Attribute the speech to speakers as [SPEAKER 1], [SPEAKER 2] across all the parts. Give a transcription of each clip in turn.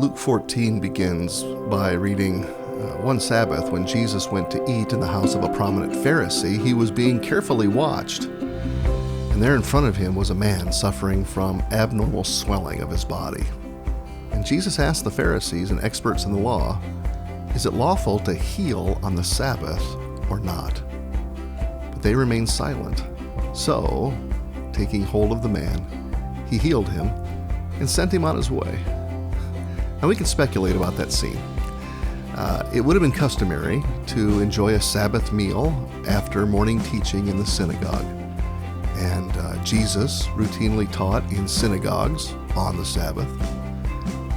[SPEAKER 1] Luke 14 begins by reading, one Sabbath when Jesus went to eat in the house of a prominent Pharisee, he was being carefully watched. And there in front of him was a man suffering from abnormal swelling of his body. And Jesus asked the Pharisees and experts in the law, is it lawful to heal on the Sabbath or not? But they remained silent. So, taking hold of the man, he healed him and sent him on his way. Now we can speculate about that scene. It would have been customary to enjoy a Sabbath meal after morning teaching in the synagogue. And Jesus routinely taught in synagogues on the Sabbath.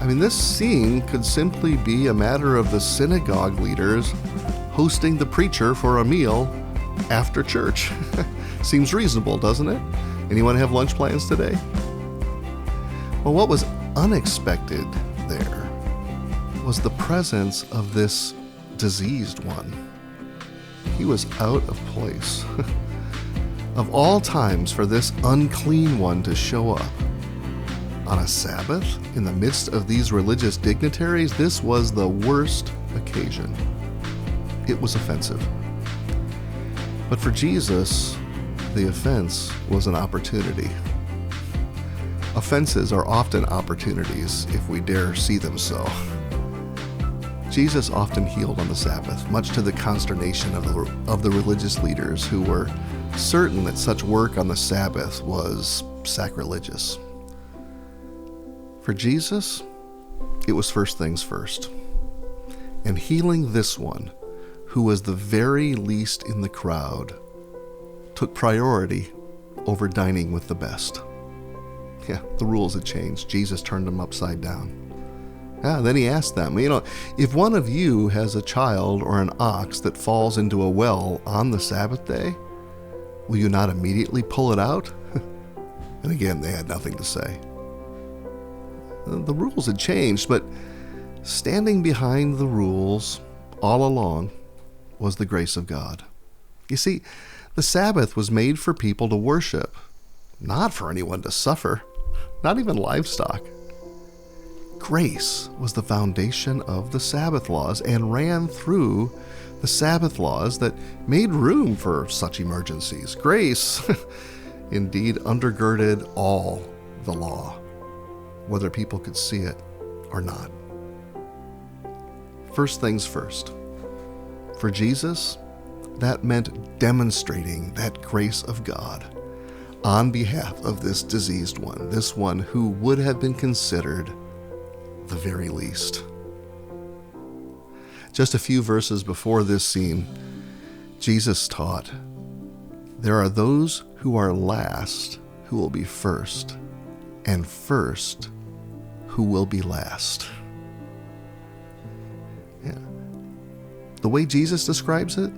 [SPEAKER 1] I mean, this scene could simply be a matter of the synagogue leaders hosting the preacher for a meal after church. Seems reasonable, doesn't it? Anyone have lunch plans today? Well, what was unexpected there was the presence of this diseased one. He was out of place. Of all times for this unclean one to show up on a Sabbath in the midst of these religious dignitaries, this was the worst occasion. It was offensive. But for Jesus, the offense was an opportunity. Offenses are often opportunities if we dare see them so. Jesus often healed on the Sabbath, much to the consternation of the religious leaders who were certain that such work on the Sabbath was sacrilegious. For Jesus, it was first things first. And healing this one, who was the very least in the crowd, took priority over dining with the best. Yeah, the rules had changed. Jesus turned them upside down. Then he asked them, if one of you has a child or an ox that falls into a well on the Sabbath day, will you not immediately pull it out? And again, they had nothing to say. The rules had changed, but standing behind the rules all along was the grace of God. You see, the Sabbath was made for people to worship, not for anyone to suffer, not even livestock. Grace was the foundation of the Sabbath laws and ran through the Sabbath laws that made room for such emergencies. Grace indeed undergirded all the law, whether people could see it or not. First things first. For Jesus, that meant demonstrating that grace of God on behalf of this diseased one, this one who would have been considered the very least. Just a few verses before this scene, Jesus taught, there are those who are last who will be first, and first who will be last. Yeah. The way Jesus describes it,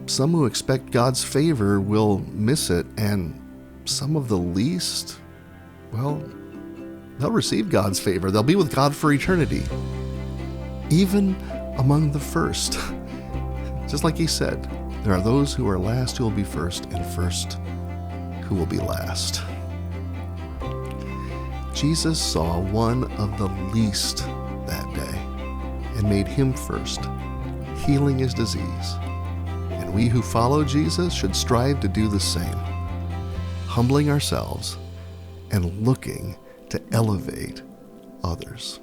[SPEAKER 1] some who expect God's favor will miss it, and some of the least, well, they'll receive God's favor. They'll be with God for eternity. Even among the first. Just like he said, there are those who are last who will be first, and first who will be last. Jesus saw one of the least that day and made him first, healing his disease. And we who follow Jesus should strive to do the same, humbling ourselves and looking to elevate others.